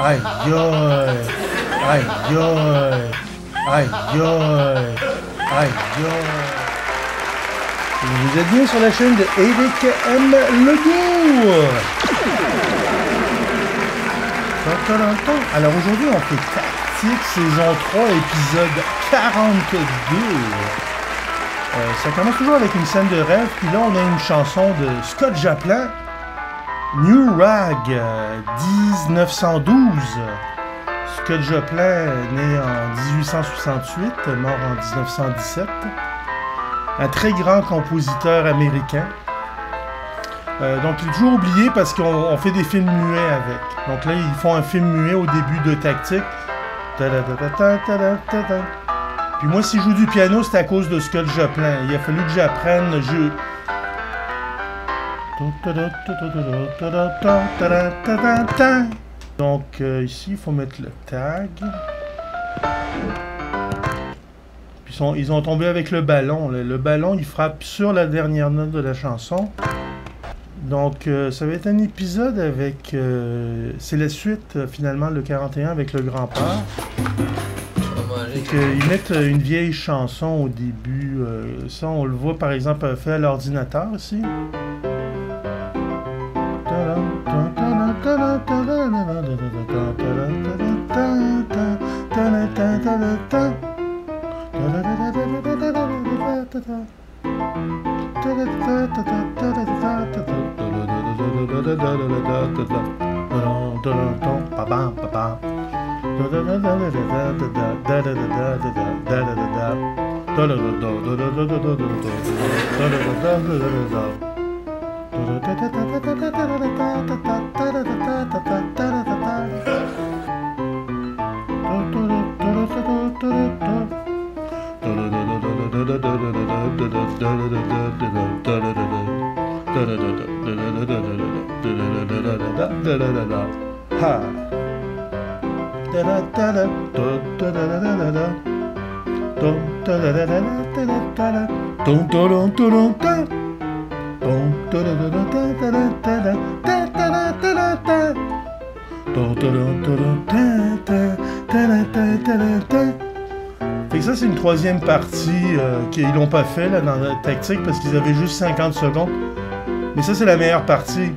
Aïe, aïe, aïe, aïe, aïe, aïe, aïe. Vous êtes bien sur la chaîne de Eric M. Legault. Alors aujourd'hui, on fait Tactique, saison 3, épisode 42. Ça commence toujours avec une scène de rêve, puis là, on a une chanson de Scott Joplin, New Rag, 1912. Scott Joplin, né en 1868, mort en 1917. Un très grand compositeur américain. Donc, il est toujours oublié parce qu'on fait des films muets avec. Donc là, ils font un film muet au début de Tactique. Puis moi, si je joue du piano, c'est à cause de Scott Joplin. Il a fallu que j'apprenne le jeu. Donc, ici, il faut mettre le tag. Puis ils ont tombé avec le ballon. Le ballon, il frappe sur la dernière note de la chanson. Donc, ça va être un épisode avec... c'est la suite, finalement, le 41 avec le grand-père. Ils mettent une vieille chanson au début. Ça, on le voit, par exemple, fait à l'ordinateur, ici. Fait que ça, c'est une troisième partie qu'ils n'ont pas fait là, dans la Tactique parce qu'ils avaient juste 50 secondes. Mais ça, c'est la meilleure partie.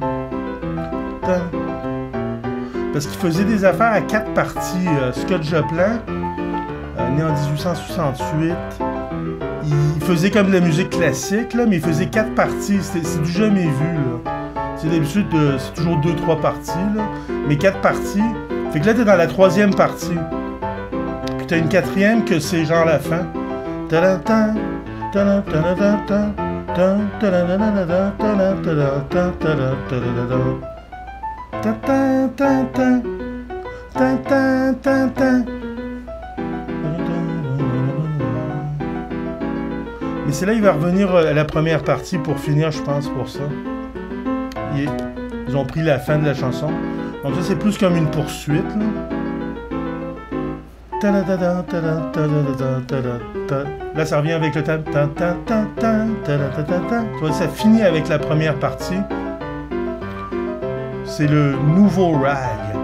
Parce qu'il faisait des affaires à 4 parties. Scott Joplin, né en 1868, il faisait comme de la musique classique, là, mais il faisait 4 parties. C'est du jamais vu. C'est d'habitude, c'est toujours 2-3 parties, là, mais 4 parties. Fait que là, t'es dans la troisième partie. Puis t'as une quatrième que c'est genre la fin. Mais c'est là il va revenir à la première partie pour finir, je pense, pour ça. Ils ont pris la fin de la chanson. Donc ça, c'est plus comme une poursuite, là. Là, ça revient avec le ta. Tu vois, ça finit avec la première partie. C'est le nouveau rag.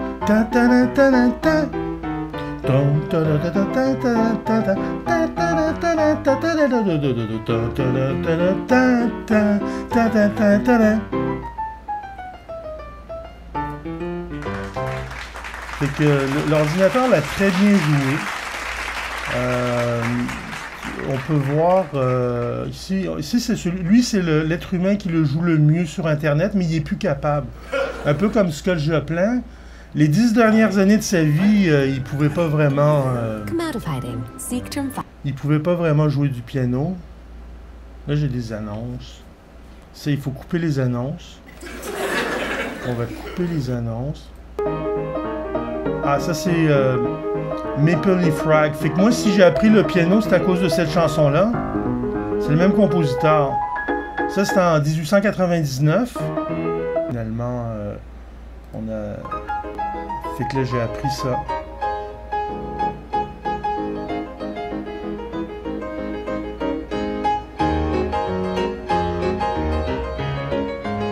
C'est que l'ordinateur l'a très bien joué. On peut voir ici c'est lui, c'est l'être humain qui le joue le mieux sur Internet, mais il n'est plus capable. Un peu comme Scott Joplin. Les 10 dernières années de sa vie, il pouvait pas vraiment. Il pouvait pas vraiment jouer du piano. Là, j'ai des annonces. Ça, il faut couper les annonces. On va couper les annonces. Ah, ça, c'est Maple Leaf Rag. Fait que moi, si j'ai appris le piano, c'est à cause de cette chanson-là. C'est le même compositeur. Ça, c'était en 1899. Finalement, on a... Fait que là, j'ai appris ça.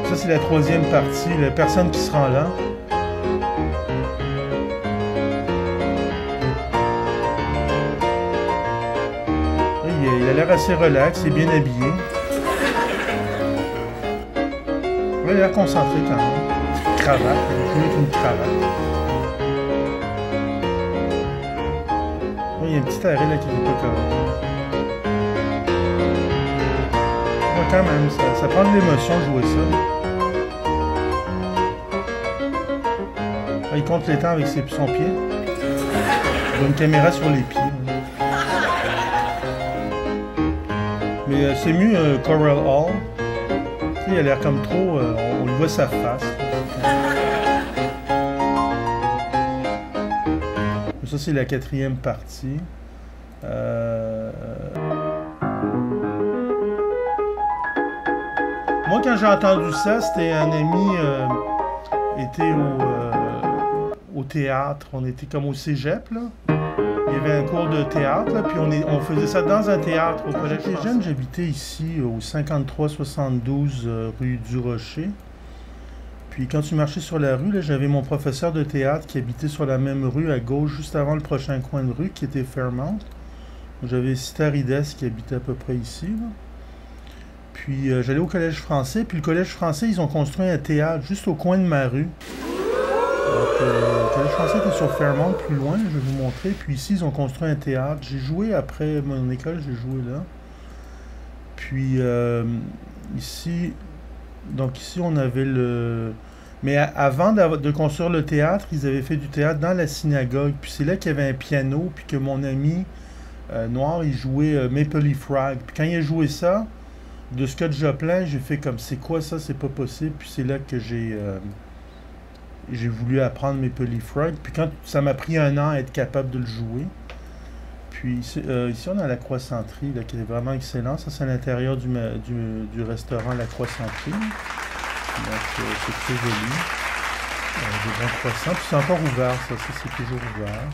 Ça, c'est la troisième partie. La personne qui se rend là. l'air assez relax, il est bien habillé. Il a l'air concentré quand même. Petite cravate, il joue avec une cravate. Il y a un petit arrêt là qui n'est pas correct. Ouais, quand même, ça prend de l'émotion de jouer ça. Il compte les temps avec son pied. Il a une caméra sur les pieds. Mais c'est mieux Coral Hall. Tu sais, il a l'air comme trop... on le voit sa face. Ça, c'est la 4e partie. Moi, quand j'ai entendu ça, c'était un ami était au théâtre. On était comme au cégep, là. Il y avait un cours de théâtre, là, puis on faisait ça dans un théâtre au collège. Quand j'étais jeune, j'habitais ici, au 5372 rue du Rocher. Puis quand tu marchais sur la rue, j'avais mon professeur de théâtre qui habitait sur la même rue à gauche, juste avant le prochain coin de rue, qui était Fairmount. J'avais Citarides qui habitait à peu près ici, là. Puis j'allais au collège français, puis le collège français, ils ont construit un théâtre juste au coin de ma rue. Donc, le collège français était sur Fairmount, plus loin, je vais vous montrer. Puis ici, ils ont construit un théâtre. J'ai joué après mon école, j'ai joué là. Puis ici, donc ici, on avait le... Mais avant de construire le théâtre, ils avaient fait du théâtre dans la synagogue. Puis c'est là qu'il y avait un piano, puis que mon ami noir, il jouait Maple Leaf Rag. Puis quand il a joué ça, de Scott Joplin, j'ai fait comme, c'est quoi ça, c'est pas possible. Puis c'est là que j'ai voulu apprendre Maple Leaf Rag. Puis quand ça m'a pris 1 an à être capable de le jouer. Puis ici, on a la Croissanterie, là, qui est vraiment excellent. Ça, c'est à l'intérieur du restaurant La Croissanterie. Donc, c'est très joli. Des bons croissants. Puis c'est encore ouvert, ça c'est toujours ouvert.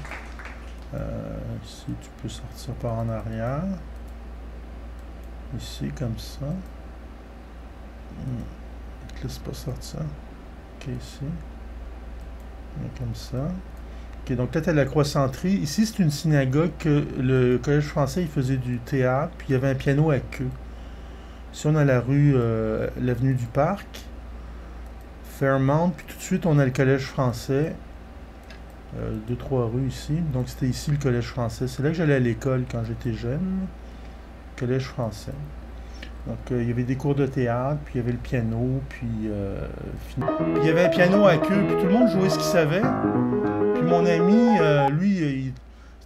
Ici, tu peux sortir par en arrière. Ici, comme ça. Je te laisse pas sortir. Ok, ici. Et comme ça. Ok, donc là, tu as la Croissanterie. Ici, c'est une synagogue que le Collège français, il faisait du théâtre, puis il y avait un piano à queue. Ici, on a la rue, l'avenue du Parc. Fairmount, puis tout de suite, on a le Collège français. 2-3 rues ici. Donc, c'était ici le Collège français. C'est là que j'allais à l'école quand j'étais jeune. Collège français. Donc, il y avait des cours de théâtre, puis il y avait le piano, puis il y avait un piano à queue, puis tout le monde jouait ce qu'il savait. Puis mon ami, lui,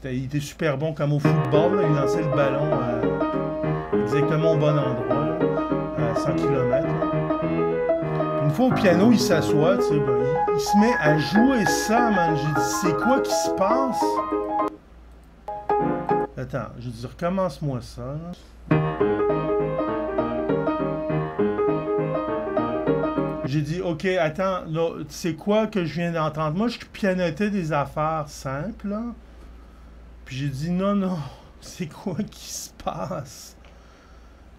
il était super bon comme au football, là. Il lançait le ballon exactement au bon endroit, là, à 100 km. Une fois au piano, il s'assoit, tu sais, ben, il se met à jouer ça, man. J'ai dit, c'est quoi qui se passe? Attends, j'ai dit, recommence-moi ça, là. J'ai dit, ok, attends, là, c'est quoi que je viens d'entendre? Moi, je pianotais des affaires simples, là. Puis j'ai dit, non, c'est quoi qui se passe?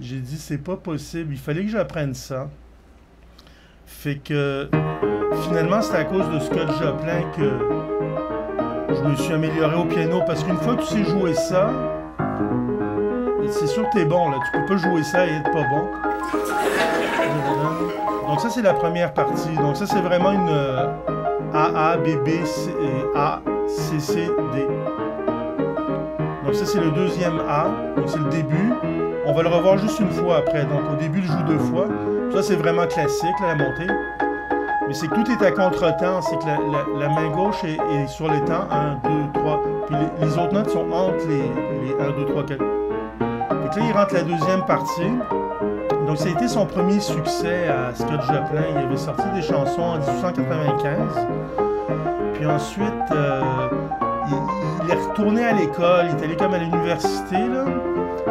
J'ai dit, c'est pas possible, il fallait que j'apprenne ça. Fait que, finalement, c'est à cause de Scott Joplin que je me suis amélioré au piano, parce qu'une fois que tu sais jouer ça, c'est sûr que t'es bon, là. Tu peux pas jouer ça et être pas bon. Donc ça, c'est la première partie. Donc ça, c'est vraiment une A, B, B, C, A, C, C, D. Donc ça, c'est le deuxième A. Donc c'est le début. On va le revoir juste une fois après. Donc au début, il joue 2 fois. Ça, c'est vraiment classique, là, la montée. Mais c'est que tout est à contre-temps. C'est que la main gauche est sur les temps. 1, 2, 3. Puis les autres notes sont entre les 1, 2, 3, 4. Donc là, il rentre la deuxième partie. Donc, ça a été son premier succès à Scott Joplin. Il avait sorti des chansons en 1895. Puis ensuite, il est retourné à l'école. Il est allé comme à l'université, là.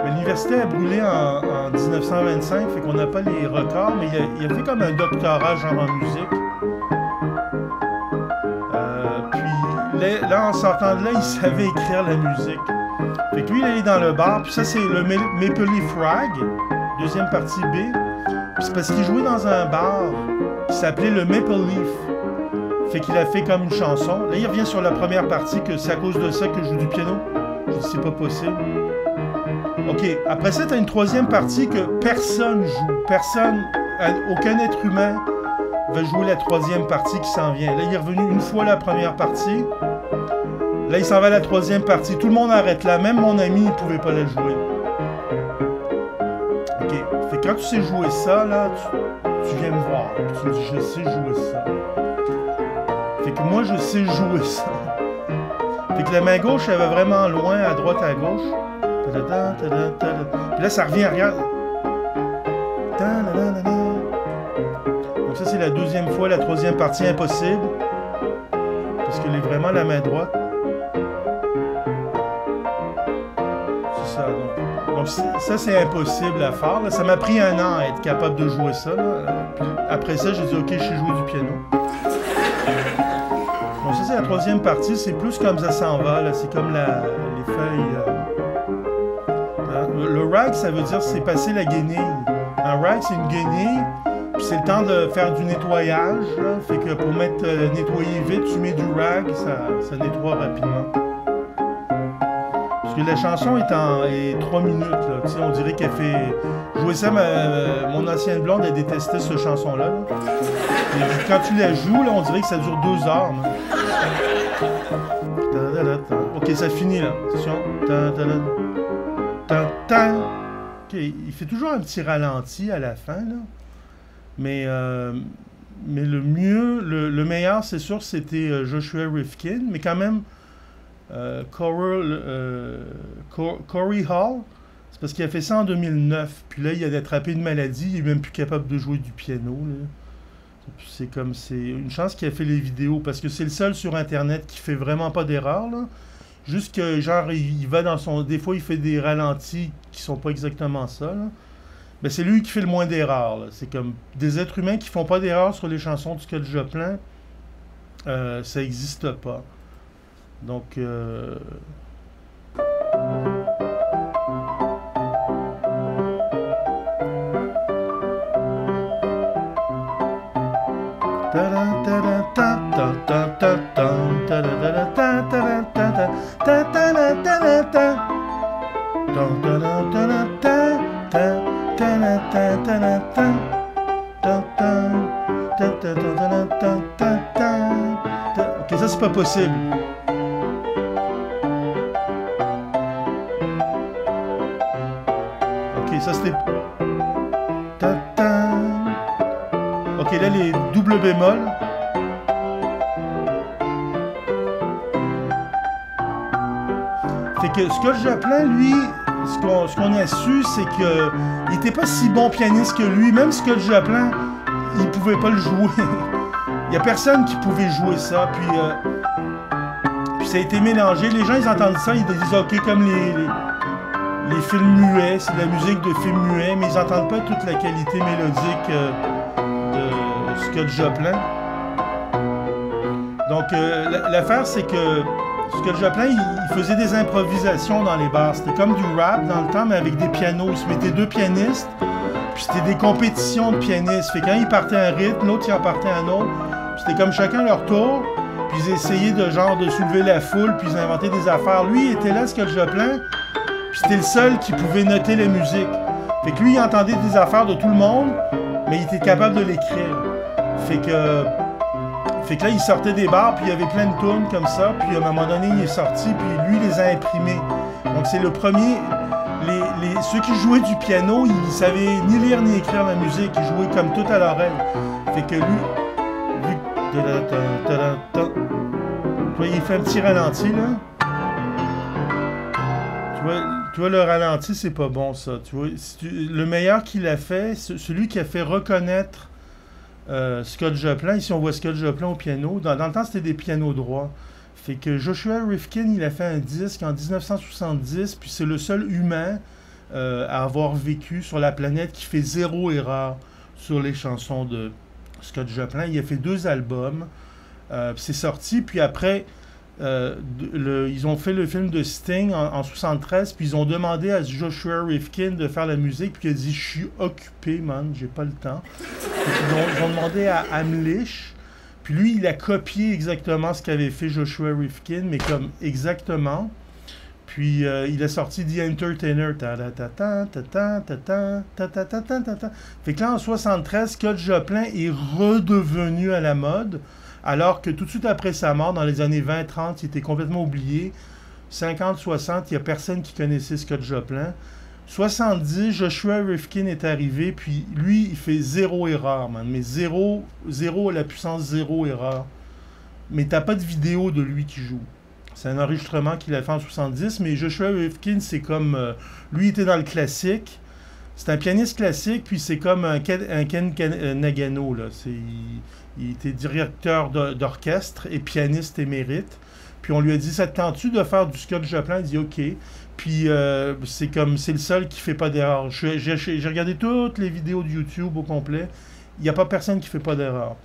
Mais l'université a brûlé en 1925, fait qu'on n'a pas les records, mais il a fait comme un doctorat genre en musique. Puis là, en sortant de là, il savait écrire la musique. Fait que lui, il est allé dans le bar. Puis ça, c'est le Maple Leaf Rag. Deuxième partie B. Puis c'est parce qu'il jouait dans un bar qui s'appelait le Maple Leaf. Fait qu'il a fait comme une chanson. Là, il revient sur la première partie que c'est à cause de ça que je joue du piano. Je dis, c'est pas possible. OK, après ça, tu as une troisième partie que personne joue. Personne, aucun être humain va jouer la troisième partie qui s'en vient. Là, il est revenu une fois la première partie. Là, il s'en va à la troisième partie. Tout le monde arrête là. Même mon ami, il ne pouvait pas la jouer. OK. Fait que quand tu sais jouer ça, là, tu viens me voir. Tu me dis, je sais jouer ça. Fait que moi, je sais jouer ça. Fait que la main gauche, elle va vraiment loin, à droite, à gauche. Puis là, ça revient arrière. Donc ça, c'est la deuxième fois. La troisième partie, impossible. Parce qu'elle est vraiment la main droite. C'est ça. Donc ça, c'est impossible à faire. Là. Ça m'a pris 1 an à être capable de jouer ça. Là. Puis après ça, j'ai dit, OK, je sais jouer du piano. Donc ça, c'est la troisième partie. C'est plus comme ça s'en va. C'est comme les feuilles... Le rag, ça veut dire c'est passer la guenille. Un rag, c'est une guenille, puis c'est le temps de faire du nettoyage. Là. Fait que pour nettoyer vite, tu mets du rag, ça nettoie rapidement. Parce que la chanson est 3 minutes. Là. On dirait qu'elle fait... Jouer ça, mon ancienne blonde, elle détestait cette chanson-là. Là. Quand tu la joues, là, on dirait que ça dure 2 heures. OK, ça finit là. Attention. Okay, il fait toujours un petit ralenti à la fin, là. Mais le mieux, le meilleur, c'est sûr, c'était Joshua Rifkin. Mais quand même, Corey Hall, c'est parce qu'il a fait ça en 2009. Puis là, il a attrapé une maladie. Il est même plus capable de jouer du piano, là. C'est une chance qu'il a fait les vidéos, parce que c'est le seul sur Internet qui fait vraiment pas d'erreur, là. Juste que, genre, il va dans son... Des fois, il fait des ralentis qui sont pas exactement ça, là. Ben, c'est lui qui fait le moins d'erreurs, là. C'est comme des êtres humains qui font pas d'erreurs sur les chansons du Scott Joplin. Ça existe pas. Donc... OK, ça c'est pas possible. OK, ça c'était... OK, là les double bémol. Fait que Scott Joplin, lui, ce qu'on a su, c'est que il était pas si bon pianiste que lui. Même Scott Joplin, il pouvait pas le jouer. Il y a personne qui pouvait jouer ça. Puis ça a été mélangé. Les gens, ils entendent ça, ils disent OK, comme les films muets, c'est de la musique de films muets, mais ils n'entendent pas toute la qualité mélodique de Scott Joplin. Donc, l'affaire, c'est que Scott Joplin, il faisait des improvisations dans les bars. C'était comme du rap dans le temps, mais avec des pianos. Il se mettait 2 pianistes, puis c'était des compétitions de pianistes. Fait que quand il partait un rythme, l'autre, il en partait un autre. C'était comme chacun leur tour, puis ils essayaient de soulever la foule, puis ils inventaient des affaires. Lui, il était là, Scott Joplin, puis c'était le seul qui pouvait noter la musique. Fait que lui, il entendait des affaires de tout le monde, mais il était capable de l'écrire. Fait que là, il sortait des bars, puis il y avait plein de tunes comme ça, puis à un moment donné, il est sorti, puis lui, il les a imprimés. Donc, c'est le premier... Ceux qui jouaient du piano, ils savaient ni lire ni écrire la musique, ils jouaient comme tout à l'oreille. Fait que lui... Tu vois, il fait un petit ralenti, là. Tu vois, le ralenti, c'est pas bon, ça. Tu vois, le meilleur qu'il a fait, celui qui a fait reconnaître Scott Joplin. Ici, on voit Scott Joplin au piano. Dans le temps, c'était des pianos droits. Fait que Joshua Rifkin, il a fait un disque en 1970, puis c'est le seul humain à avoir vécu sur la planète qui fait 0 erreur sur les chansons de Scott Joplin. Il a fait 2 albums. C'est sorti, puis après... ils ont fait le film de Sting en 73, puis ils ont demandé à Joshua Rifkin de faire la musique, puis il a dit « Je suis occupé, man, j'ai pas le temps. » Ils ont demandé à Amlish, puis lui, il a copié exactement ce qu'avait fait Joshua Rifkin, mais comme exactement. Puis il a sorti The Entertainer. Fait que là, en 73, Scott Joplin est redevenu à la mode, alors que tout de suite après sa mort, dans les années 20-30, il était complètement oublié. 50-60, il n'y a personne qui connaissait Scott Joplin. 70, Joshua Rifkin est arrivé, puis lui, il fait 0 erreur, man. Mais 0 à la puissance 0 erreur. Mais t'as pas de vidéo de lui qui joue. C'est un enregistrement qu'il a fait en 70, mais Joshua Rifkin, c'est comme... lui, il était dans le classique. C'est un pianiste classique, puis c'est comme un Ken Nagano, là. Il était directeur d'orchestre et pianiste émérite. Puis on lui a dit, ça te tente-tu de faire du Scott Joplin? Il dit, OK. Puis c'est le seul qui fait pas d'erreur. J'ai regardé toutes les vidéos de YouTube au complet. Il n'y a pas personne qui fait pas d'erreur.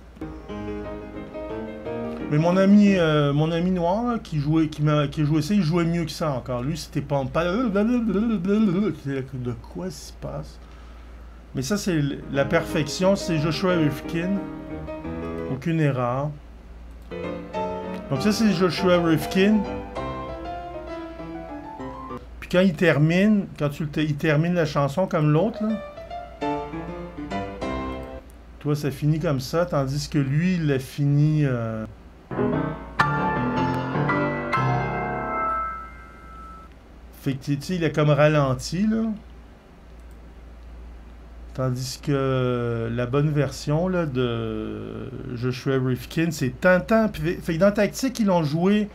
Mais mon ami noir là, qui jouait ça, il jouait mieux que ça encore. Lui, c'était pas de quoi se passe? Mais ça, c'est la perfection. C'est Joshua Rifkin. Aucune erreur. Donc ça, c'est Joshua Rifkin. Puis quand il termine, il termine la chanson comme l'autre, là. Toi, ça finit comme ça, tandis que lui, il l'a fini... Fait que, tu sais, il a comme ralenti, là. Tandis que la bonne version, là, de Joshua Rifkin, c'est tant. Fait que dans Tactique, ils l'ont joué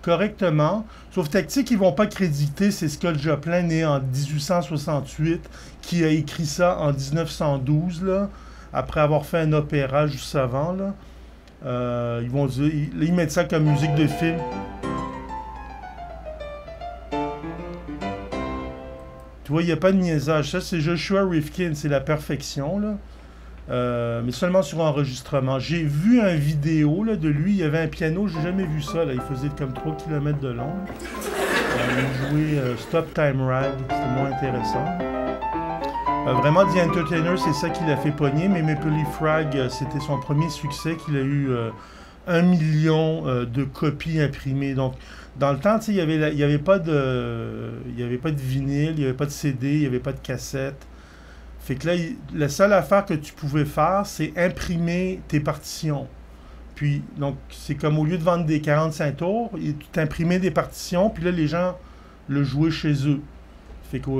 correctement. Sauf Tactique, ils vont pas créditer, c'est Scott Joplin, né en 1868, qui a écrit ça en 1912, là, après avoir fait un opéra juste avant, là. Ils vont dire, ils mettent ça comme musique de film. Tu vois, il n'y a pas de niaisage. Ça, c'est Joshua Rifkin, c'est la perfection, là. Mais seulement sur enregistrement. J'ai vu une vidéo là, de lui, il y avait un piano, j'ai jamais vu ça, là. Il faisait comme 3 km de long. Il jouait Stop Time Rag, c'était moins intéressant. Vraiment, The Entertainer, c'est ça qui l'a fait pogner, mais Maple Leaf Rag, c'était son premier succès, qu'il a eu 1 million de copies imprimées. Donc, dans le temps, il n'y avait pas de vinyle, il n'y avait pas de CD, il n'y avait pas de cassette. Fait que là, la seule affaire que tu pouvais faire, c'est imprimer tes partitions. Puis, donc, c'est comme au lieu de vendre des 45 tours, tu t'imprimais des partitions, puis là, les gens le jouaient chez eux. Fait que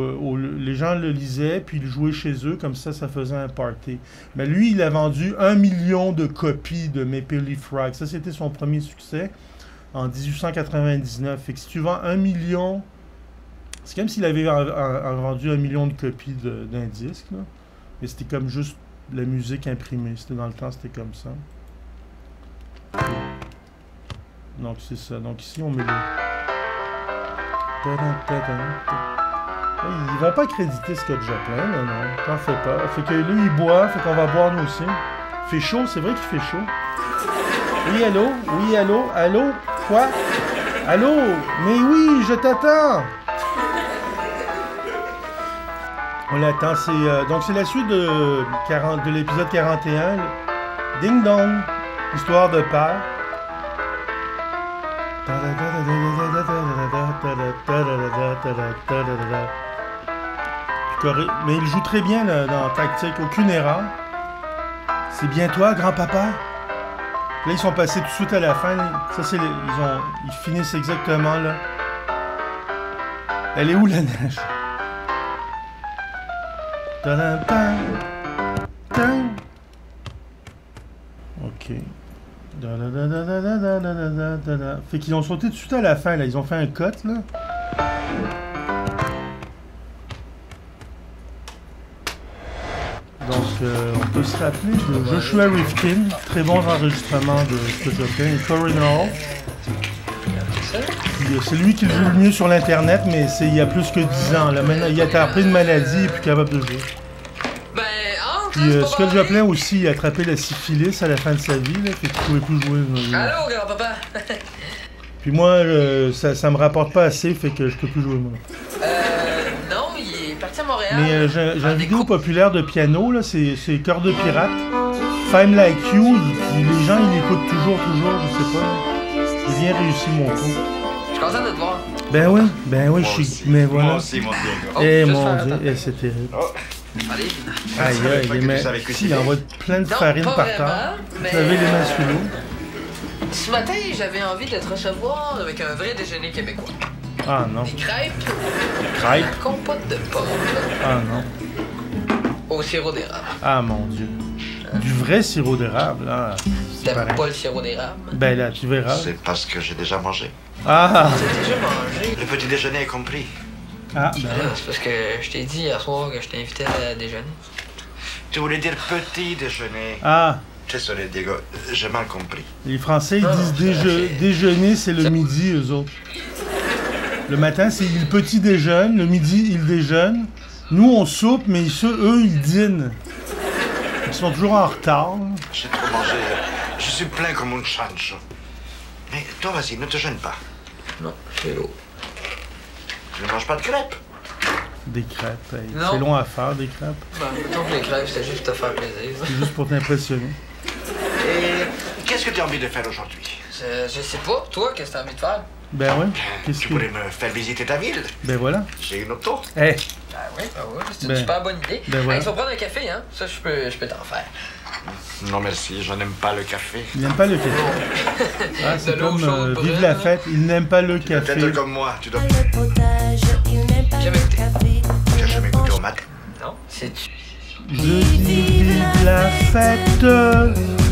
les gens le lisaient, puis ils jouaient chez eux, comme ça faisait un party. Mais lui, il a vendu 1 million de copies de Maple Leaf Rag. Ça, c'était son premier succès en 1899. Fait que si tu vends 1 million... C'est comme s'il avait vendu 1 million de copies d'un disque, là. Mais c'était comme juste la musique imprimée. C'était dans le temps, c'était comme ça. Donc, c'est ça. Donc, ici, on met le... Ils vont pas créditer Scott Joplin, là, non. T'en fais pas. Fait que là, il boit, fait qu'on va boire nous aussi. Il fait chaud, c'est vrai qu'il fait chaud. Oui, allô? Oui, allô? Allô? Quoi? Allô? Mais oui, je t'attends! On l'attend, donc c'est la suite de l'épisode 41. Ding Dong, histoire de père. Mais il joue très bien là, dans Tactique, aucune erreur. C'est bien toi, grand-papa? Là, ils sont passés tout de suite à la fin. Ça, c'est ils finissent exactement là. Elle est où la neige? Ok. Fait qu'ils ont sauté tout de suite à la fin, là. Ils ont fait un cut, là. Donc, on peut se rappeler de Joshua Rifkin. Très bon enregistrement de Scott Joplin. Et Corinne Hall. C'est lui qui joue le mieux sur l'Internet, mais c'est il y a plus que 10 ans. Là. Maintenant, il a attrapé une maladie, il est plus capable de jouer. Puis Scott Joplin aussi, il a attrapé la syphilis à la fin de sa vie, là, fait qu'il pouvait plus jouer. Allô, grand-papa? Puis moi, ça me rapporte pas assez, fait que je peux plus jouer, moi. Non, il est parti à Montréal. Mais j'ai une vidéo populaire de piano, là, c'est Cœur de pirate. Fame Like You, les gens, ils l'écoutent toujours, je sais pas. J'ai bien réussi mon coup. content de te voir. Ben oui, Moi je suis. aussi. Mais voilà. Moi aussi, mon Diego. Oh, Eh juste mon faire Dieu, attendre. c'est terrible. Oh, Allez. Aïe, savais aïe, pas que mais tu savais si, cuisiner. il envoie plein de Non, farine pas par vraiment, terre. mais- Vous avez les mains sous l'eau. Ce matin, j'avais envie de te recevoir avec un vrai déjeuner québécois. Ah non. Des crêpes, Crêpe. compote de pommes, Ah non. au sirop d'érable. Ah mon Dieu. Du vrai sirop d'érable, là. C'est T'aimes pareil. pas le sirop d'érable? Ben là, tu verras. c'est parce que j'ai déjà mangé. Ah! J'ai déjà mangé. Le petit déjeuner est compris. Ah, ben Là, là. c'est parce que je t'ai dit hier soir que je t'invitais à déjeuner. Tu voulais dire petit déjeuner. Ah! Désolé, Diego, j'ai mal compris. Les Français, ils Ah, disent ok. déjeuner, c'est le midi, eux autres. Le matin, c'est le petit déjeune. Le midi, ils déjeunent. Nous, on soupe, mais eux, ils dînent. Ils sont toujours en retard. J'ai trop mangé. Je suis plein comme un chancho. Mais toi, vas-y, ne te gêne pas. Non, c'est l'eau. Je ne mange pas de crêpes. Des crêpes. Hey. Non. C'est long à faire, des crêpes. Ben, mettons que les crêpes, c'était juste pour te faire plaisir. C'est juste pour t'impressionner. Et qu'est-ce que tu as envie de faire aujourd'hui? Je sais pas, toi, qu'est-ce que t'as envie de faire? Ben oui. Qu'est-ce Tu que... pourrais me faire visiter ta ville. Ben voilà. J'ai une auto. Hey! Ben oui, c'est une Ben- super bonne idée. ben voilà. Hey, tu vas prendre un café, hein? Ça, je peux t'en faire. Non, merci, je n'aime pas le café. Il n'aime pas le café. Ah, c'est De l'eau comme chaude, vive brune. la fête. Il n'aime pas le café. Peut-être comme moi, tu dois... Jamais goûté. Tu as jamais goûté au mat. Non? C'est-tu? Je dis vive la fête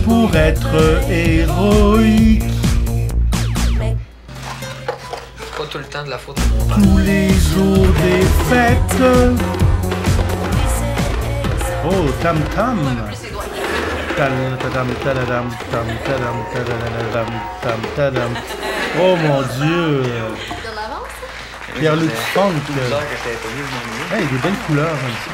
pour être héroïque. Pas tout le temps de la faute de mon père. Tous les jours des fêtes. Oh, tam tam. Tam tadam tadadam tam tadam tadadam tam tadam. Oh mon Dieu. En avance? Pierre-Luc Funk. que j'étais pas venu m'ennuyer. Hey, des belles couleurs comme ça.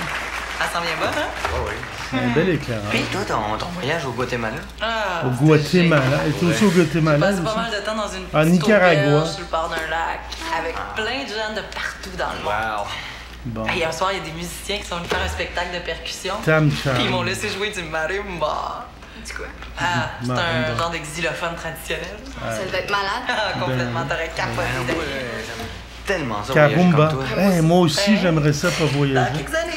Elle s'en vient bonne, hein? Oh oui. Un bel éclairage. Puis toi, ton voyage au Guatemala? Ah, Au Guatemala. Elle était aussi au J'ai Guatemala. passé pas aussi. mal de temps dans une Ah, petite Nicaragua. auberge sur le bord d'un lac avec plein de gens de partout dans le monde. Wow. Bon. Et hier soir, il y a des musiciens qui sont venus faire un spectacle de percussion. Tam Puis ils m'ont tam. laissé jouer du marimba. Du quoi? Ah, c'est Marimba. un genre de xylophone traditionnel. Ça devait être malade. Ah, complètement, t'aurais capoté. Ben ouais, j'aime tellement ça voyager Carumba. comme toi. Hey, moi aussi, Ouais. j'aimerais ça pas Dans voyager. quelques années.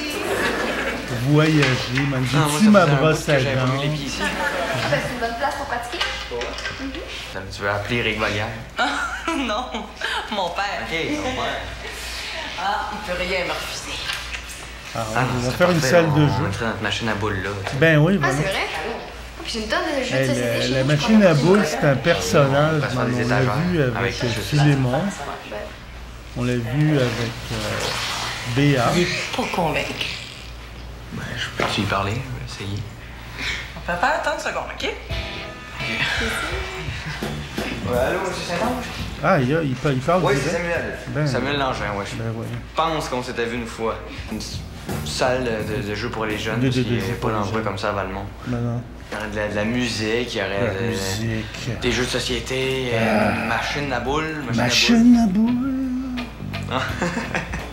Voyager, man. Non, moi, J'ai-tu ça ma faisait un bout brosse que à j'avais pas mis les dents? pieds ici. Ah, ben, c'est une bonne place pour pratiquer. Tu veux appeler Rick Vallière? Non, mon père. Ok, ton père. Ah, il peut rien me refuser. Ah, Ah, on va c'est faire une parfait, salle de On jeu. mettrait notre machine à boules là. tu sais. Ben oui, Ah, voilà. c'est vrai? Ah, puis j'ai une tonne de jeux de Hey, société. chez la nous, machine je à pense. boules, c'est un personnage. On va se faire man. des On l'a étagères vu avec avec juste Philémon. Ouais. On l'a vu avec Béa. Pas convaincu. Ben, je peux-tu y parler? Je vais essayer. Papa, attends une seconde, OK? Ouais, allô, c'est Saint-Ange? Ah, il parle Oui, direct. c'est Samuel. Ben, Samuel Langin, ouais. Ben oui. Je pense qu'on s'était vu une fois. Une salle de jeu pour les jeunes. De parce qu'il y jeux avait pour pas les d'endroit jeunes. comme ça à Valmont. Ben non. Il y aurait de la musique, il y aurait La musique. des jeux de société, machine à boules. Machine à boules. Ah.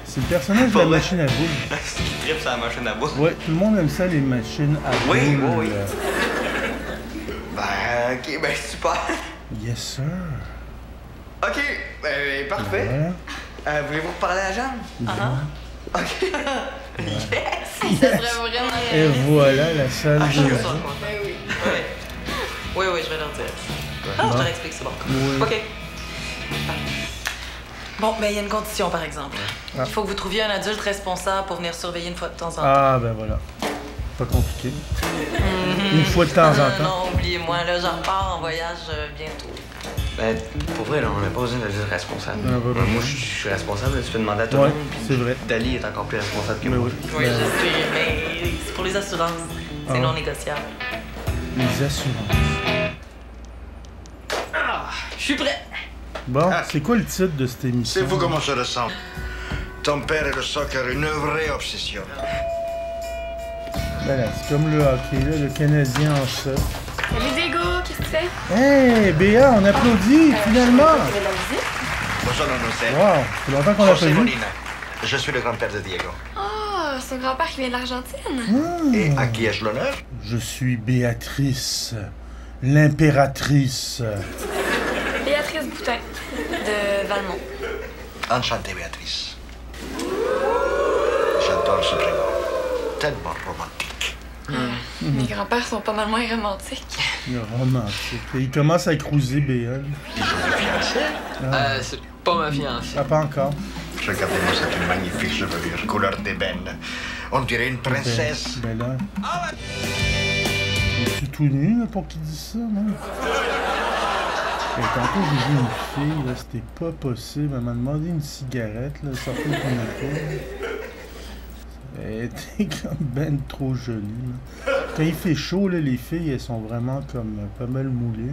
C'est le personnage de Pas la vrai. machine à boules. Je tripe sur la machine à boules. Ouais, tout le monde aime ça, les machines à boules. Oui, oui, oui. Ben, ok, ben super. Yes, sir. Ok, ben parfait. Voilà. Voulez-vous reparler à Jeanne? Ok. Ça serait vraiment... Et voilà la salle Ah, de je suis jeu. sûr. Ben oui. Oui, je vais leur dire. Ah, je te l'explique, c'est bon. Oui. OK. Bon, mais il y a une condition, par exemple. Ah. Il faut que vous trouviez un adulte responsable pour venir surveiller une fois de temps en temps. Ah, ben voilà. Pas compliqué. Une fois de temps en temps. Non, oubliez-moi, là, j'en repars en voyage bientôt. Ben, pour vrai, là, on n'a pas besoin de dire responsable. Ah, bah, bah, Moi, je suis responsable, là, tu peux demander à tout le Ouais, monde. puis c'est vrai. Dali est encore plus responsable que Mais moi. oui. Oui, Ben, je sais, mais c'est pour les assurances. C'est Ah. non négociable. les assurances. Je suis prêt. Bon, Ah. c'est quoi le titre de cette émission? C'est vous comment je le sens. Ton père et le soccer, une vraie obsession. Ben là, c'est comme le hockey, là, le Canadien en ça. Salut Diego, qu'est-ce que tu fais? Hey, Béa, on applaudit, finalement! Tu veux de la visite? Bonjour, non, Wow, ça fait longtemps qu'on l'a pas José vu. Molina. Je suis le grand-père de Diego. Oh, c'est ton grand-père qui vient de l'Argentine. Et à qui ai-je l'honneur? Je suis Béatrice, l'impératrice. Béatrice Béatrice Boutin, de Valmont. Enchanté, Béatrice. J'adore ce prénom. Tellement romantique. Mes grands-pères sont pas mal moins romantiques. Il est romantique. Il commence à cruiser Béa. C'est pas ma fiancée. Ah, pas encore. Regardez-moi cette magnifique chevelure, couleur d'ébène. On dirait une princesse. Ben là. Es-tu tout nu là, pour qu'il dise ça, non? Et tantôt, j'ai vu une fille, là, c'était pas possible. Elle m'a demandé une cigarette, là, sortie de son auto. Elle était comme ben trop jolie. Là. Quand il fait chaud, là, les filles, elles sont vraiment comme pas mal moulées.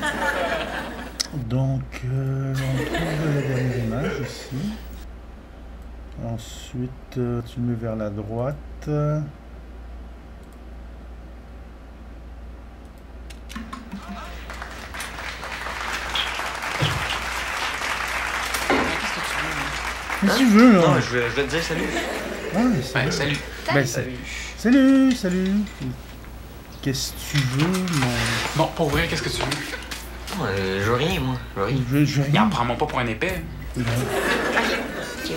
Là. Donc, on trouve la dernière image ici. Ensuite, tu le mets vers la droite. Qu'est-ce que tu veux, là? Non, je vais te dire salut. Ouais, salut. Salut. Ben, salut, salut. Qu'est-ce que tu veux, mon... Bon, pour vrai, qu'est-ce que tu veux? Je veux rien, moi. Je veux rien. Je Regarde, prends-moi pas pour un épais. Ok,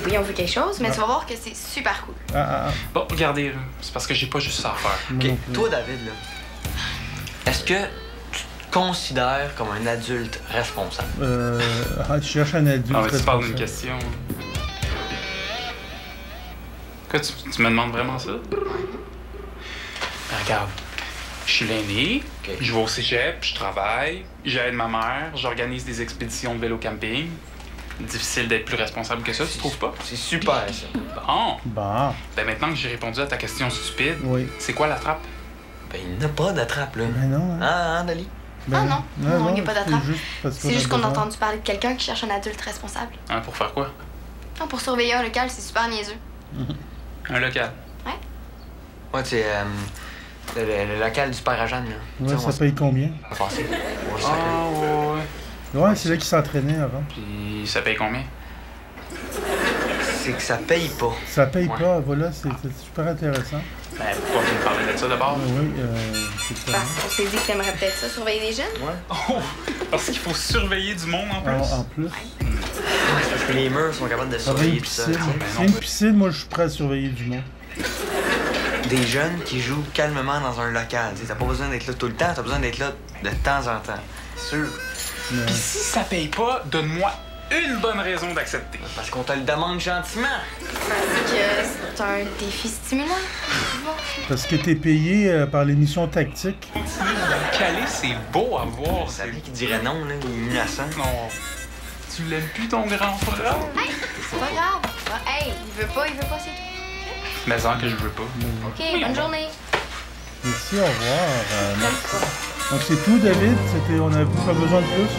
oui, on veut quelque chose, mais tu vas voir que c'est super cool. Bon, regardez, là, c'est parce que j'ai pas juste ça à faire. Ok, toi, David, là, est-ce que tu te considères comme un adulte responsable? Je cherche un adulte. Ah, mais tu parles d'une responsable. question. Quoi, tu me demandes vraiment ça? Ben, regarde, je suis l'aîné, Ok. je vais au cégep, je travaille, j'aide ma mère, j'organise des expéditions de vélo camping. Difficile d'être plus responsable que ça, tu trouves pas? C'est super, ça. Bon, Bon, ben maintenant que j'ai répondu à ta question stupide, oui. c'est quoi la trappe? Ben, il n'y a pas d'attrape, là. Ben non, hein. Hein, Dali? Ben, Ah non, il n'y a pas d'attrape. C'est C'est juste qu'on a entendu parler de quelqu'un qui cherche un adulte responsable. Hein, pour faire quoi? Non, pour surveiller un local, c'est super niaiseux. Un local. Ouais, c'est le local du père à Jeanne, là. Ouais, ça paye combien? va passer. Ah, ouais. Ouais, c'est là qu'il s'entraînait avant. Puis ça paye combien? C'est que ça paye pas. Ça paye Ouais. pas, voilà, c'est super intéressant. Ben, pourquoi vous me parlez de ça d'abord? Oui, c'est ça. Parce qu'on s'est dit que t'aimerais peut-être ça, surveiller les jeunes. Oh! Parce qu'il faut surveiller du monde en plus. En plus. Parce que les murs sont capables de Ça va surveiller une tout ça. piscine. Ben C'est non. une piscine, moi je suis prêt à surveiller du monde. Des jeunes qui jouent calmement dans un local. T'sais, t'as pas besoin d'être là tout le temps, t'as besoin d'être là de temps en temps. Sûr. Mais- Puis si ça paye pas, donne-moi une bonne raison d'accepter. Parce qu'on te le demande gentiment. Parce que c'est un défi stimulant. Parce que t'es payé par l'émission tactique. Continuer de me caler, c'est beau à voir. C'est lui qui dirait non, là, il est innocent. Non. Tu l'aimes plus ton grand frère? Hey, c'est pas grave. Hey, il veut pas, c'est tout. Mais en que je veux pas. Ok, bonne journée. Merci, au revoir. Merci. Donc c'est tout, David? On n'a pas besoin de plus?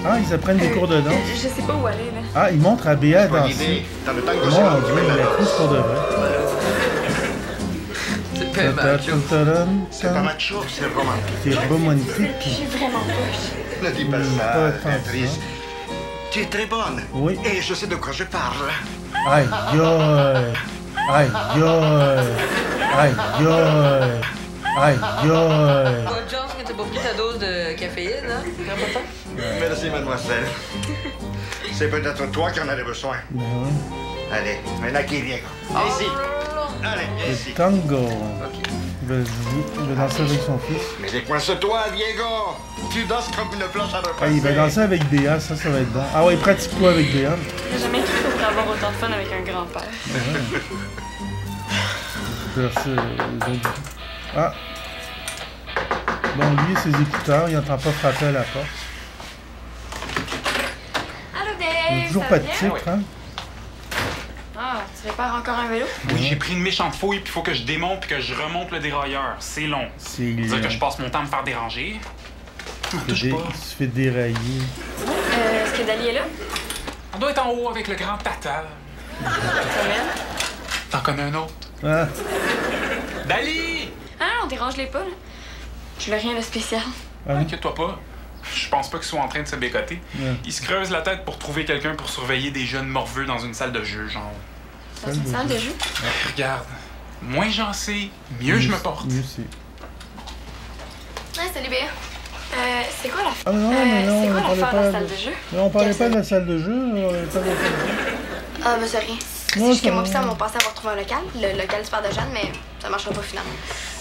Ah, ils apprennent des cours de danse. Je sais pas où aller, là. Ah, ils montrent à Béa à Bonne danser. idée. Dans le tango, Mon c'est Dieu, il la pousse pour de vrai. C'est pas mal. C'est pas macho, c'est romantique. C'est romantique. J'ai vraiment peur. Ne dis pas Pas ça, tant que Béatrice. ça. Tu es très bonne. Oui. Et je sais de quoi je parle. Aïe, aïe. Aïe, aïe. Aïe, aïe. Aïe, aïe. Pas de chance que t'as pas pris ta dose de caféine, hein, grand-papa? Merci, mademoiselle. C'est peut-être toi qui en avais besoin. Ben oui. Allez, maintenant qui vient. Viens ici. Allez, viens Le ici. tango. Il va danser avec son fils. Mais décoince-toi, Diego. Tu danses comme une planche à repasser. Ah, il va danser avec Béa, ça va être bon. Ah ouais, pratique-toi avec Béa. J'ai jamais cru qu'on pourrait avoir autant de fun avec un grand-père. Ah. Bon, lui et ses écouteurs, il n'entend pas frapper à la porte. Allô, Il n'y a Dave, toujours ça pas va de bien? titre, hein? Ah, tu répares encore un vélo? Oui, j'ai pris une méchante fouille, puis il faut que je démonte puis que je remonte le dérailleur. C'est long. C'est... C'est-à-dire que je passe mon temps à me faire déranger. Touche pas. Il se fait dérailler. Est-ce que Dali est là? On doit être en haut avec le grand tata. Ça mène? T'en connais un autre? Ah, Dali! Ah, on dérange les pas, là. Je veux rien de spécial. ah oui. Inquiète-toi pas. Je pense pas qu'ils soient en train de se bécoter. Ouais. Ils se creusent la tête pour trouver quelqu'un pour surveiller des jeunes morveux dans une salle de jeu, genre. Dans une salle de jeu? Regarde, moins j'en sais, mieux je me porte. Mieux c'est. Ouais, salut, Béa. C'est quoi la... Ah non, mais non, c'est on quoi parlait l'affaire de pas la salle de jeu? Non, on parlait Quelle pas de salle? la salle de jeu. On parlait pas de la salle de jeu. Ah, mais c'est rien. C'est Non, juste que ça mon va. père m'a pensé avoir trouvé un local, le local du père de Jeanne, mais ça marchera pas finalement.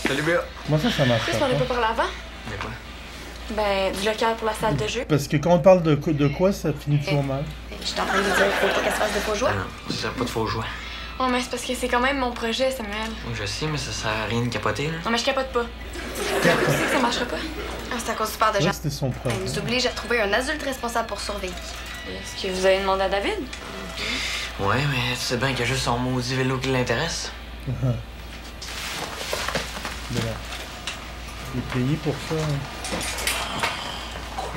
Salut, Béa. Moi, ça marche Qu'est-ce qu'on a pas. pas parlé avant? Mais quoi? Ben, du local pour la salle de jeu. Parce que quand on parle de quoi, ça finit toujours mal. J'étais en train de lui dire qu'il faut pas qu'elle se fasse de faux joie. Ah non, ça sert pas de faux joie. Oh, mais c'est parce que c'est quand même mon projet, Samuel. Oui, je sais, mais ça sert à rien de capoter, là. Non, mais je capote pas. Tu sais que ça marchera pas? Ah, c'est à cause du père de Là, Jeanne. c'était son projet. Elle nous oblige à trouver un adulte responsable pour surveiller. Est-ce que vous avez demandé à David? Ouais, mais tu sais bien qu'il y a juste son maudit vélo qui l'intéresse. Ben là. Il est payé pour ça.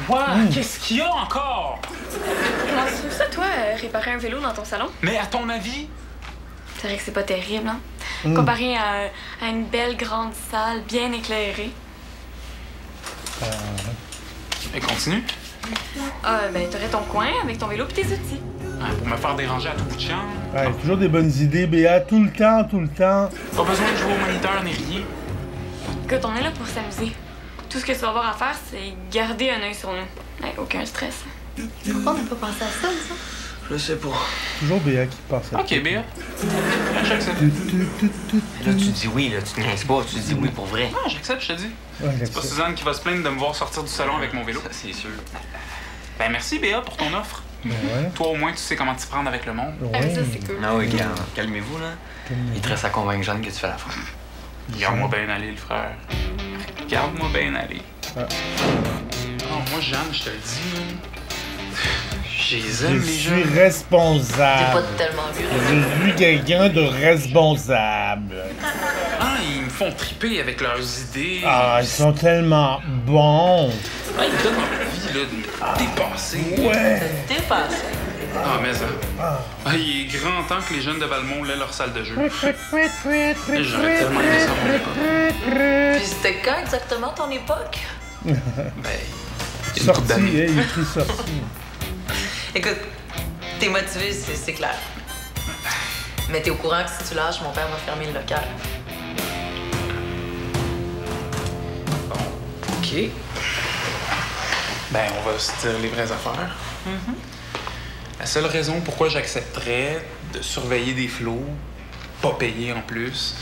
Quoi? Qu'est-ce qu'il y a encore? Comment tu trouves ça, toi, réparer un vélo dans ton salon? Mais à ton avis? C'est vrai que c'est pas terrible, hein? Comparé à une belle grande salle bien éclairée. Et continue. Ah, ben, t'aurais ton coin avec ton vélo pis tes outils. Pour me faire déranger à tout bout de champ. Ouais, toujours des bonnes idées, Béa, tout le temps, tout le temps. Pas besoin de jouer au moniteur ni rien. Écoute, on est là pour s'amuser. Tout ce que tu vas avoir à faire, c'est garder un œil sur nous. Ouais, aucun stress. Pourquoi on n'a pas pensé à ça, ça? Je sais pas. Toujours Béa qui passe à Ok, Béa. J'accepte. Mais là, tu dis oui, là, tu te niaises pas, tu dis oui pour vrai. Ah, j'accepte, je te dis. Ouais, C'est pas Suzanne qui va se plaindre de me voir sortir du salon avec mon vélo. Ça, c'est sûr. Ben merci, Béa, pour ton offre. Ben ouais. Toi, au moins, tu sais comment t'y prendre avec le monde. Ah, mais ça, Ouais. c'est cool. Non, oui, calmez-vous, là. Il te reste à convaincre Jeanne que tu fais l'affaire. Regarde-moi bien aller, le frère. Regarde-moi bien aller. Ah. Oh, moi, Jeanne, je te le dis, là. Je les Je aime, les suis jeunes. T'es responsable. pas tellement vieux. Je suis quelqu'un de responsable. Ah, ils me font triper avec leurs idées. Ah, ils sont tellement bons. Ah, ils me donnent envie, là, de dépasser. Ouais. Dépassé. Ah, mais ça. Ah, il est grand temps que les jeunes de Valmont laient leur salle de jeu. J'aurais tellement aimé ça à mon époque. Puis c'était quand exactement ton époque? Ben, une couple Sorti, d'années. il écrit sorti. Écoute, t'es motivé, c'est clair. Mais t'es au courant que si tu lâches, mon père va fermer le local. OK. Ben, on va se dire les vraies affaires. La seule raison pourquoi j'accepterais de surveiller des flots, pas payer en plus,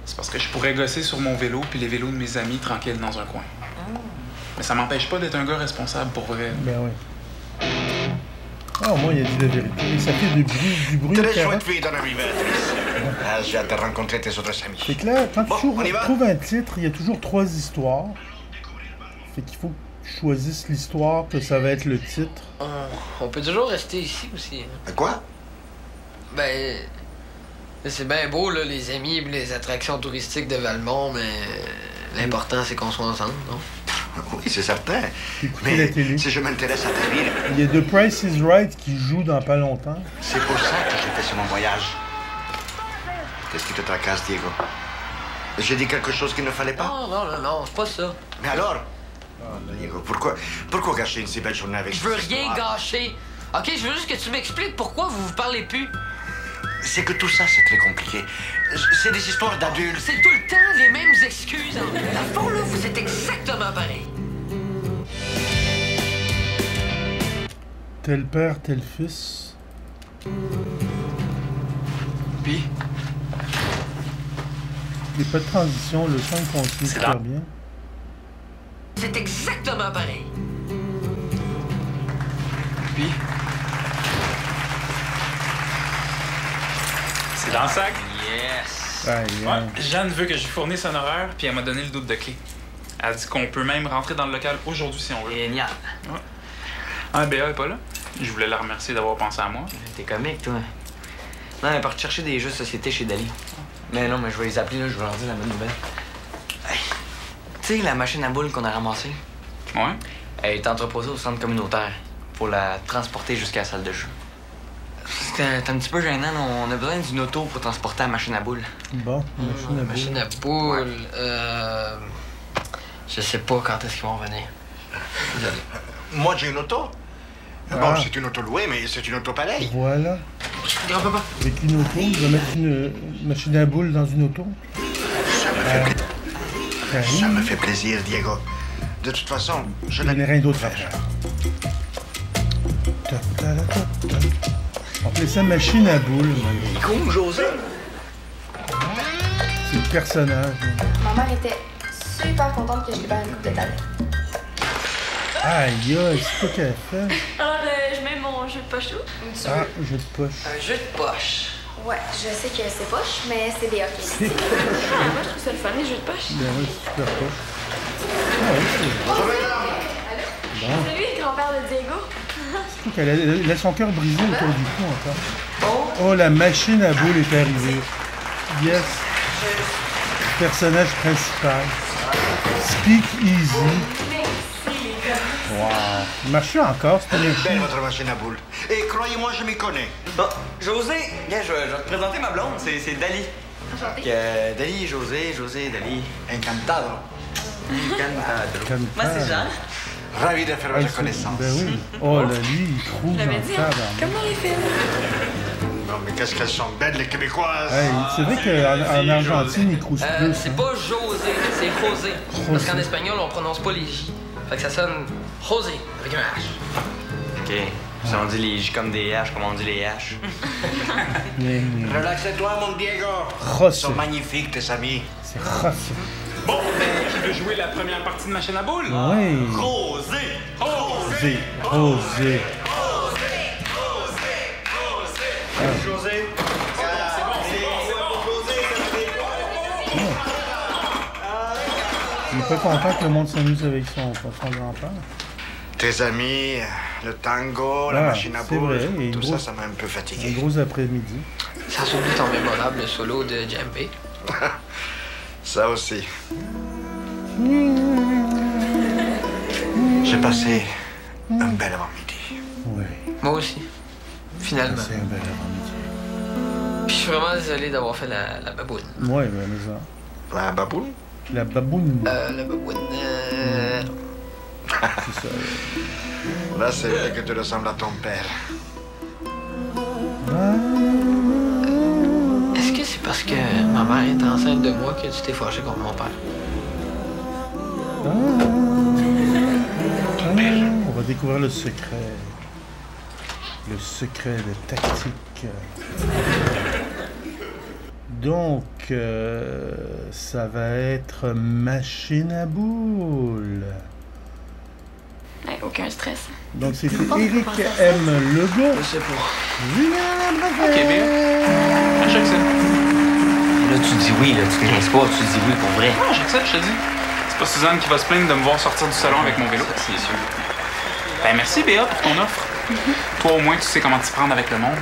c'est parce que je pourrais gosser sur mon vélo puis les vélos de mes amis tranquilles dans un coin. Mais ça m'empêche pas d'être un gars responsable pour vrai. Ben oui. Ah, au moins, il a dit la vérité. Et ça fait du bruit Très carré. chouette fille, ton ami, Béatrice. Ah, j'ai hâte de rencontrer tes autres amis. C'est que là, quand Bon, tu on y va? trouves un titre, il y a toujours 3 histoires. Fait qu'il faut que tu choisisses l'histoire que ça va être le titre. On peut toujours rester ici aussi. Hein. Quoi? Ben, c'est bien beau, là, les amis et les attractions touristiques de Valmont, mais l'important, c'est qu'on soit ensemble, non? Oui, c'est certain. Écoutez la télé. si je m'intéresse à ta ville, Il y a The Price is Right qui joue dans pas longtemps. c'est pour ça que j'ai fait sur mon voyage. Qu'est-ce qui te tracasse, Diego? J'ai dit quelque chose qu'il ne fallait pas? Non, c'est pas ça. Mais alors? Diego, pourquoi gâcher une si belle journée avec Je veux rien gâcher. OK, je veux juste que tu m'expliques pourquoi vous vous parlez plus. C'est que tout ça, c'est très compliqué. C'est des histoires d'adultes. C'est tout le temps les mêmes excuses. Dans le fond, là, vous êtes exactement pareil. Tel père, tel fils. Puis, Il n'y a pas de transition, le son continue C'est super là. bien. C'est exactement pareil. puis, C'est dans le sac. yes! Aïe, Ouais. aïe. Jeanne veut que je lui fournisse un horaire, puis elle m'a donné le double de clé. Elle dit qu'on peut même rentrer dans le local aujourd'hui si on veut. Génial! Ah, Béa est pas là. Je voulais la remercier d'avoir pensé à moi. T'es comique, toi. Non, elle part chercher des jeux de société chez Dali. Mais non, mais je vais les appeler, là, je vais leur dire la bonne nouvelle. Hey, tu sais, la machine à boules qu'on a ramassée, Ouais? elle est entreposée au centre communautaire pour la transporter jusqu'à la salle de jeu. C'est un petit peu gênant, là. On a besoin d'une auto pour transporter la machine à boules. Bon, machine à Machine à boules. Je sais pas quand est-ce qu'ils vont venir. Moi, j'ai une auto. Ah. Bon, c'est une auto louée, mais c'est une auto pareille. Voilà. Grand papa. Avec une auto, on va mettre une machine à boules dans une auto. Ça me fait plaisir, Diego. De toute façon, je Je n'ai n'ai rien d'autre à faire. On appelait ça machine à boules. Con, José. C'est le personnage. Ma mère était super contente que je lui fasse une coupe de tablette. Aïe, aïe, c'est quoi qu'elle a fait? Alors, je mets mon jeu de poche où? Ah, jeu de poche. Un jeu de poche. Ouais, je sais que c'est poche, mais c'est des hockey. C'est poche. Ah, moi, je trouve ça le fun, les jeux de poche. Ben oui, c'est super poche. Ah oui, c'est bon. C'est lui, le grand-père de Diego. Je trouve qu'elle a son cœur brisé autour du cou encore. Oh, la machine à boules est arrivée. Yes. Personnage principal. Speak easy. Wow. Il marche encore, c'est une belle votre machine à boules. Et croyez-moi, je m'y connais. Bon, José, gars, je vais te présenter ma blonde, c'est Dali. Dali, José, Dali. Encantado. Encantado. Moi, c'est Jean. Ravi de faire votre connaissance. Ben oui. Oh là, lui, il trouve J'avais dans dit, le hein, tabarnak. comme dans les films. Non, mais qu'est-ce qu'elles sont belles, les Québécoises. Hey, c'est vrai qu'en Argentine, ils crousent plus. C'est hein. pas José, c'est José. Parce qu'en espagnol, on prononce pas les J. Fait que ça sonne José, avec un H. OK. Si on dit les J comme des H, comme on dit les H. Relaxe-toi, mon Diego. Ils José. sont magnifiques, tes amis. C'est José. Bon, ben, qui veut jouer la première partie de machine à boules? Oui. José! José. José. José. Il est pas content que le monde s'amuse avec son grand-père. Tes amis, le tango, la machine à c'est boules, vrai, et tout gros- ça m'a un peu Un fatigué. gros après-midi. Ça s'oublie ton mémorable solo de djembé. Ça aussi. J'ai passé un bel avant-midi. Oui, Moi aussi. Finalement. c'est un bel avant-midi. Puis je suis vraiment désolé d'avoir fait la baboune. Oui, ben, mais ça. La baboune? La baboune, La baboune. c'est ça. Là, c'est vrai que tu ressembles à ton père. Est-ce que c'est parce que ma mère est enceinte de moi que tu t'es fâché contre mon père? On va découvrir le secret. Le secret de tactique. Donc, ça va être machine à boules. Ouais, aucun stress. Donc, c'était Éric M. Legault. Je sais pas. Julien Labrec. OK, bien. J'accepte. Là, tu dis oui, là, tu te niaises pas, tu dis oui pour vrai. Non, j'accepte, je te dis. C'est pas Suzanne qui va se plaindre de me voir sortir du salon avec mon vélo. C'est sûr. Ben merci, Béa, pour ton offre. Toi, au moins, tu sais comment t'y prendre avec le monde.